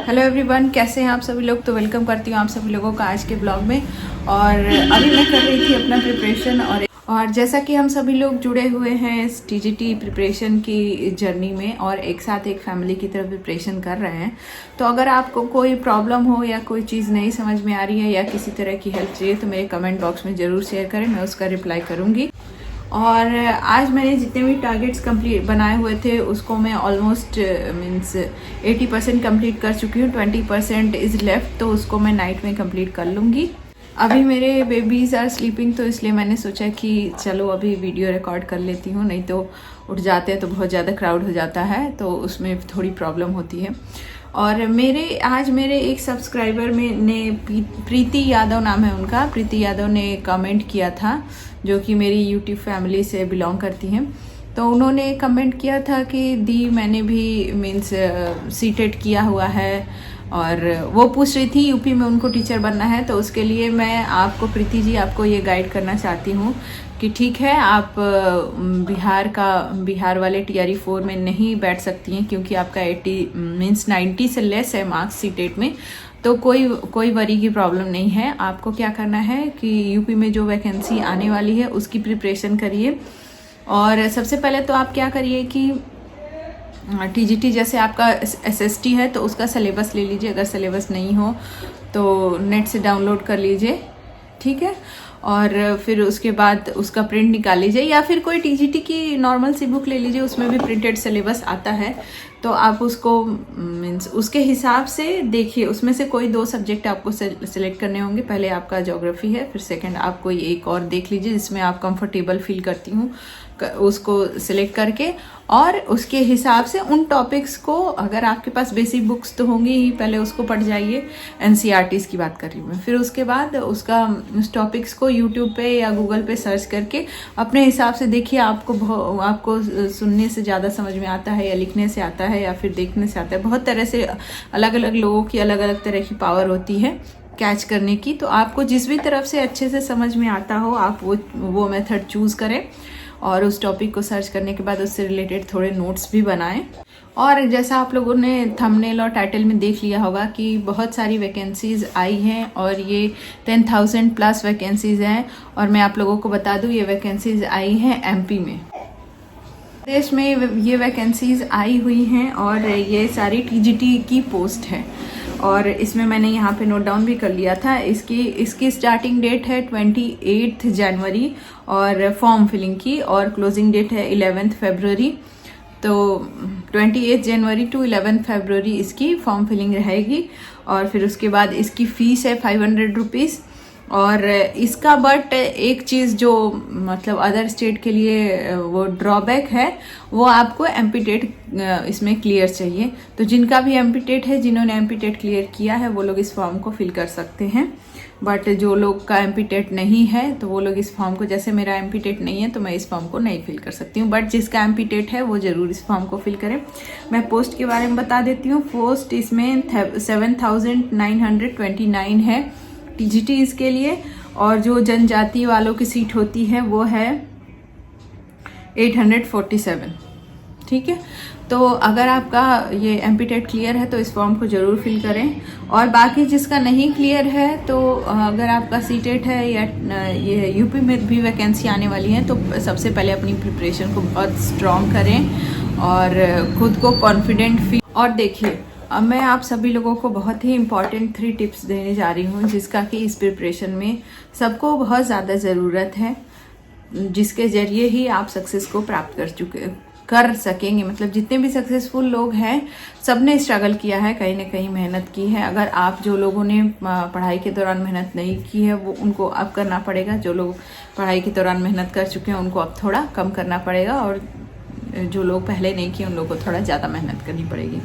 Hello everyone, कैसे हैं आप सभी लोग। तो वेलकम करती हूँ आप सभी लोगों का आज के ब्लॉग में। और अभी मैं कर रही थी अपना प्रिपरेशन और जैसा कि हम सभी लोग जुड़े हुए हैं इस टीजीटी प्रिपरेशन की जर्नी में और एक साथ एक फैमिली की तरफ प्रिपरेशन कर रहे हैं। तो अगर आपको कोई प्रॉब्लम हो या कोई चीज़ नहीं समझ में आ रही है या किसी तरह की हेल्प चाहिए तो मेरे कमेंट बॉक्स में ज़रूर शेयर करें, मैं उसका रिप्लाई करूँगी। और आज मैंने जितने भी टारगेट्स कंप्लीट बनाए हुए थे उसको मैं ऑलमोस्ट मीन्स 80% कंप्लीट कर चुकी हूँ। 20% इज़ लेफ्ट, तो उसको मैं नाइट में कंप्लीट कर लूँगी। अभी मेरे बेबीज़ आर स्लीपिंग, तो इसलिए मैंने सोचा कि चलो अभी वीडियो रिकॉर्ड कर लेती हूँ, नहीं तो उठ जाते हैं तो बहुत ज़्यादा क्राउड हो जाता है, तो उसमें थोड़ी प्रॉब्लम होती है। और आज मेरे एक सब्सक्राइबर ने प्रीति यादव नाम है उनका, प्रीति यादव ने कमेंट किया था, जो कि मेरी यूट्यूब फैमिली से बिलोंग करती हैं। तो उन्होंने कमेंट किया था कि दी मैंने भी मीन्स सीटेट किया हुआ है और वो पूछ रही थी यूपी में उनको टीचर बनना है। तो उसके लिए मैं आपको प्रीति जी आपको ये गाइड करना चाहती हूँ कि ठीक है, आप बिहार वाले TRE 4 में नहीं बैठ सकती हैं क्योंकि आपका 90 से लेस है मार्क्स सीटेट में। तो कोई वरी की प्रॉब्लम नहीं है। आपको क्या करना है कि यूपी में जो वैकेंसी आने वाली है उसकी प्रिपरेशन करिए। और सबसे पहले तो आप क्या करिए कि TGT जैसे आपका SST है तो उसका सिलेबस ले लीजिए। अगर सिलेबस नहीं हो तो नेट से डाउनलोड कर लीजिए, ठीक है। और फिर उसके बाद उसका प्रिंट निकाल लीजिए या फिर कोई TGT की नॉर्मल सी बुक ले लीजिए, उसमें भी प्रिंटेड सिलेबस आता है। तो आप उसको मीन्स उसके हिसाब से देखिए, उसमें से कोई 2 सब्जेक्ट आपको सिलेक्ट करने होंगे। पहले आपका ज्योग्राफी है, फिर सेकंड आप कोई एक और देख लीजिए जिसमें आप कंफर्टेबल फील करती हूँ, उसको सिलेक्ट करके और उसके हिसाब से उन टॉपिक्स को, अगर आपके पास बेसिक बुक्स तो होंगी ही, पहले उसको पढ़ जाइए। NCERTs की बात कर रही हूँ मैं। फिर उसके बाद उस टॉपिक्स को यूट्यूब पे या गूगल पे सर्च करके अपने हिसाब से देखिए, आपको सुनने से ज़्यादा समझ में आता है या लिखने से आता है या फिर देखने से आता है। बहुत तरह से अलग अलग लोगों की अलग अलग तरह की पावर होती है कैच करने की। तो आपको जिस भी तरफ से अच्छे से समझ में आता हो आप वो मेथड चूज़ करें और उस टॉपिक को सर्च करने के बाद उससे रिलेटेड थोड़े नोट्स भी बनाएं। और जैसा आप लोगों ने थंबनेल और टाइटल में देख लिया होगा कि बहुत सारी वैकेंसीज़ आई हैं और ये 10,000 प्लस वैकेंसीज़ हैं। और मैं आप लोगों को बता दूं ये वैकेंसीज़ आई हैं MP में, देश में ये वैकेंसीज़ आई हुई हैं और ये सारी TGT की पोस्ट है। और इसमें मैंने यहाँ पे नोट डाउन भी कर लिया था। इसकी स्टार्टिंग डेट है 28 जनवरी और फॉर्म फिलिंग की, और क्लोजिंग डेट है 11 फरवरी। तो 28 जनवरी टू 11 फरवरी इसकी फॉर्म फिलिंग रहेगी। और फिर उसके बाद इसकी फ़ीस है 500 रुपीज़। और इसका बट एक चीज़ जो मतलब अदर स्टेट के लिए वो ड्रॉबैक है, वो आपको MP-TET इसमें क्लियर चाहिए। तो जिनका भी MP-TET है, जिन्होंने MP-TET क्लियर किया है, वो लोग इस फॉर्म को फिल कर सकते हैं। बट जो लोग का MP-TET नहीं है तो वो लोग इस फॉर्म को, जैसे मेरा MP-TET नहीं है तो मैं इस फॉर्म को नहीं फिल कर सकती हूँ, बट जिसका MP-TET है वो ज़रूर इस फॉर्म को फिल करें। मैं पोस्ट के बारे में बता देती हूँ। पोस्ट इसमें 7,929 है TGT इसके लिए, और जो जनजाति वालों की सीट होती है वो है 847, ठीक है। तो अगर आपका ये MP-TET क्लियर है तो इस फॉर्म को ज़रूर फिल करें। और बाकी जिसका नहीं क्लियर है, तो अगर आपका सीटेट है या ये यूपी में भी वैकेंसी आने वाली है, तो सबसे पहले अपनी प्रिपरेशन को बहुत स्ट्रॉन्ग करें और खुद को कॉन्फिडेंट फील। और देखिए, अब मैं आप सभी लोगों को बहुत ही इंपॉर्टेंट 3 टिप्स देने जा रही हूँ, जिसका कि इस प्रिपरेशन में सबको बहुत ज़्यादा ज़रूरत है, जिसके ज़रिए ही आप सक्सेस को प्राप्त कर सकेंगे। मतलब जितने भी सक्सेसफुल लोग हैं सब ने स्ट्रगल किया है, कहीं ना कहीं मेहनत की है। अगर आप जो लोगों ने पढ़ाई के दौरान मेहनत नहीं की है वो उनको अब करना पड़ेगा। जो लोग पढ़ाई के दौरान मेहनत कर चुके हैं उनको अब थोड़ा कम करना पड़ेगा, और जो लोग पहले नहीं किए उन लोगों को थोड़ा ज़्यादा मेहनत करनी पड़ेगी।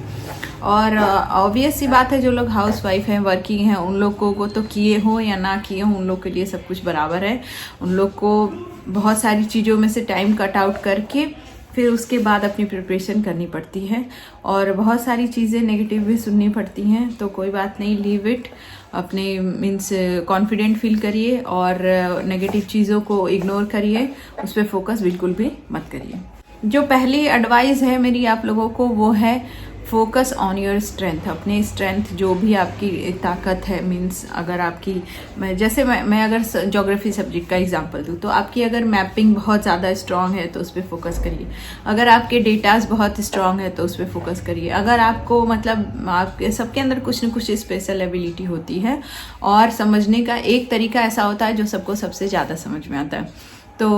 और ऑब्वियस सी बात है, जो लोग हाउसवाइफ हैं, वर्किंग हैं, उन लोगों को तो किए हो या ना किए हो, उन लोग के लिए सब कुछ बराबर है। उन लोग को बहुत सारी चीज़ों में से टाइम कट आउट करके फिर उसके बाद अपनी प्रिपरेशन करनी पड़ती है, और बहुत सारी चीज़ें नेगेटिव भी सुननी पड़ती हैं। तो कोई बात नहीं, लीव इट। अपने मीन्स कॉन्फिडेंट फील करिए और नेगेटिव चीज़ों को इग्नोर करिए, उस पर फोकस बिल्कुल भी मत करिए। जो पहली एडवाइस है मेरी आप लोगों को वो है, फोकस ऑन योर स्ट्रेंथ, अपने स्ट्रेंथ जो भी आपकी ताकत है, मीन्स अगर आपकी जैसे मैं अगर ज्योग्राफी सब्जेक्ट का एग्जांपल दूँ तो आपकी अगर मैपिंग बहुत ज़्यादा स्ट्रांग है तो उस पर फोकस करिए, अगर आपके डेटाज बहुत स्ट्रांग है तो उस पर फोकस करिए, अगर आपको मतलब आपके सबके अंदर कुछ न कुछ स्पेशल एबिलिटी होती है और समझने का एक तरीका ऐसा होता है जो सबको सबसे ज़्यादा समझ में आता है, तो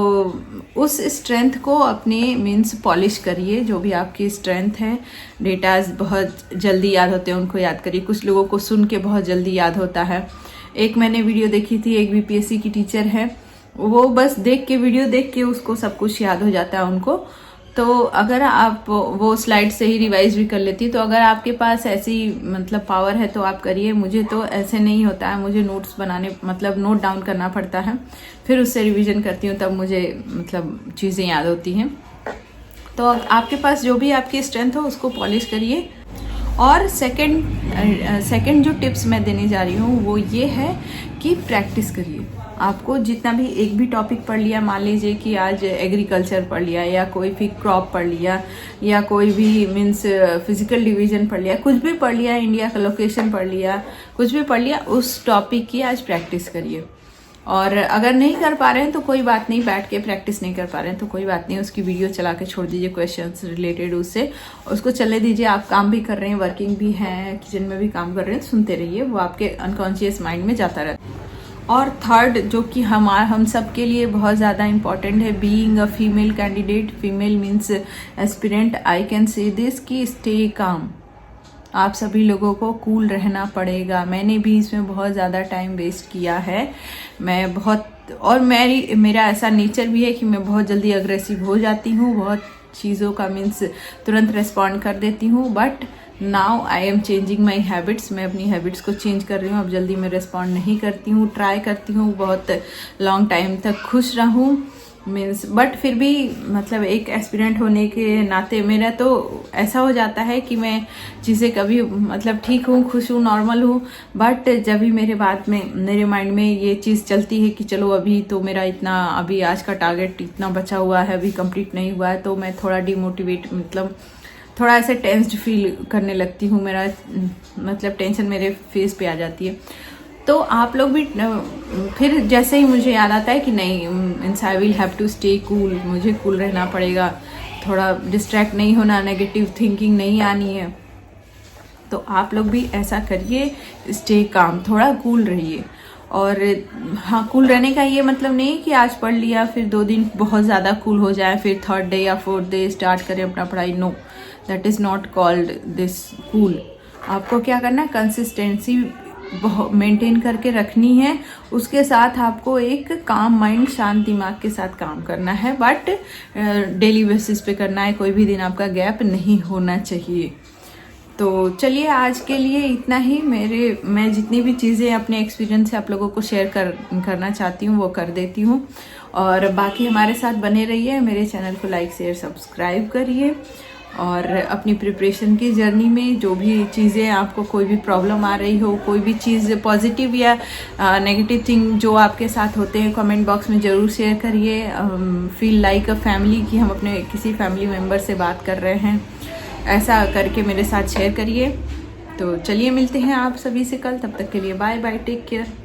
उस स्ट्रेंथ को अपने मीन्स पॉलिश करिए। जो भी आपकी स्ट्रेंथ है, डेटाज बहुत जल्दी याद होते हैं उनको याद करिए, कुछ लोगों को सुन के बहुत जल्दी याद होता है। एक मैंने वीडियो देखी थी, एक बीपीएससी की टीचर है, वो बस देख के वीडियो देख के उसको सब कुछ याद हो जाता है उनको। तो अगर आप वो स्लाइड से ही रिवाइज भी कर लेती, तो अगर आपके पास ऐसी मतलब पावर है तो आप करिए। मुझे तो ऐसे नहीं होता है, मुझे नोट्स बनाने मतलब नोट डाउन करना पड़ता है, फिर उससे रिवीजन करती हूँ, तब मुझे मतलब चीज़ें याद होती हैं। तो आपके पास जो भी आपकी स्ट्रेंथ हो उसको पॉलिश करिए। और सेकंड जो टिप्स मैं देने जा रही हूँ वो ये है कि प्रैक्टिस करिए। आपको जितना भी एक भी टॉपिक पढ़ लिया, मान लीजिए कि आज एग्रीकल्चर पढ़ लिया या कोई भी क्रॉप पढ़ लिया या कोई भी मीन्स फिजिकल डिवीजन पढ़ लिया, कुछ भी पढ़ लिया, इंडिया का लोकेशन पढ़ लिया, कुछ भी पढ़ लिया, उस टॉपिक की आज प्रैक्टिस करिए। और अगर नहीं कर पा रहे हैं तो कोई बात नहीं, बैठ के प्रैक्टिस नहीं कर पा रहे हैं तो कोई बात नहीं, उसकी वीडियो चला के छोड़ दीजिए, क्वेश्चंस रिलेटेड उससे उसको चले दीजिए। आप काम भी कर रहे हैं, वर्किंग भी हैं, किचन में भी काम कर रहे हैं, सुनते रहिए, वो आपके अनकॉन्शियस माइंड में जाता रहता है। और थर्ड जो कि हम सब के लिए बहुत ज़्यादा इम्पॉर्टेंट है, being a female candidate, female means aspirant, I can say this कि स्टे काम। आप सभी लोगों को कूल रहना पड़ेगा। मैंने भी इसमें बहुत ज़्यादा टाइम वेस्ट किया है, मैं बहुत, और मेरा ऐसा नेचर भी है कि मैं बहुत जल्दी अग्रेसिव हो जाती हूँ, बहुत चीज़ों का मीन्स तुरंत रिस्पॉन्ड कर देती हूँ। But now I am changing my habits, मैं अपनी हैबिट्स को चेंज कर रही हूँ, अब जल्दी मैं रिस्पॉन्ड नहीं करती हूँ, ट्राई करती हूँ बहुत लॉन्ग टाइम तक खुश रहूँ मीन्स। बट फिर भी मतलब एक एस्पिरेंट होने के नाते मेरा तो ऐसा हो जाता है कि मैं चीज़ें कभी मतलब ठीक हूँ, खुश हूँ, नॉर्मल हूँ, बट जब भी मेरे माइंड में ये चीज़ चलती है कि चलो अभी तो मेरा इतना, अभी आज का टारगेट इतना बचा हुआ है, अभी कंप्लीट नहीं हुआ है, तो मैं थोड़ा डिमोटिवेट मतलब थोड़ा ऐसे टेंस्ड फील करने लगती हूँ, मेरा मतलब टेंशन मेरे फेस पे आ जाती है। तो आप लोग भी फिर जैसे ही मुझे याद आता है कि नहीं means I will have to stay cool, मुझे कूल रहना पड़ेगा, थोड़ा डिस्ट्रैक्ट नहीं होना, नेगेटिव थिंकिंग नहीं आनी है, तो आप लोग भी ऐसा करिए, स्टे काम, थोड़ा कूल रहिए। और हाँ, कूल रहने का ये मतलब नहीं कि आज पढ़ लिया फिर 2 दिन बहुत ज़्यादा कूल हो जाए, फिर 3rd डे या 4th डे स्टार्ट करें अपना पढ़ाई, no, that is not called this cool. आपको क्या करना है, कंसिस्टेंसी मेंटेन करके रखनी है, उसके साथ आपको एक काम माइंड, शांत दिमाग के साथ काम करना है, बट डेली बेसिस पे करना है, कोई भी दिन आपका गैप नहीं होना चाहिए। तो चलिए आज के लिए इतना ही। मैं जितनी भी चीज़ें अपने एक्सपीरियंस से आप लोगों को शेयर करना चाहती हूँ वो कर देती हूँ, और बाकी हमारे साथ बने रहिए, मेरे चैनल को लाइक शेयर सब्सक्राइब करिए। और अपनी प्रिपरेशन की जर्नी में जो भी चीज़ें आपको कोई भी प्रॉब्लम आ रही हो, कोई भी चीज़ पॉजिटिव या नेगेटिव थिंग जो आपके साथ होते हैं, कमेंट बॉक्स में ज़रूर शेयर करिए। फील लाइक अ फैमिली कि हम अपने किसी फैमिली मेम्बर से बात कर रहे हैं, ऐसा करके मेरे साथ शेयर करिए। तो चलिए मिलते हैं आप सभी से कल, तब तक के लिए बाय बाय, टेक केयर।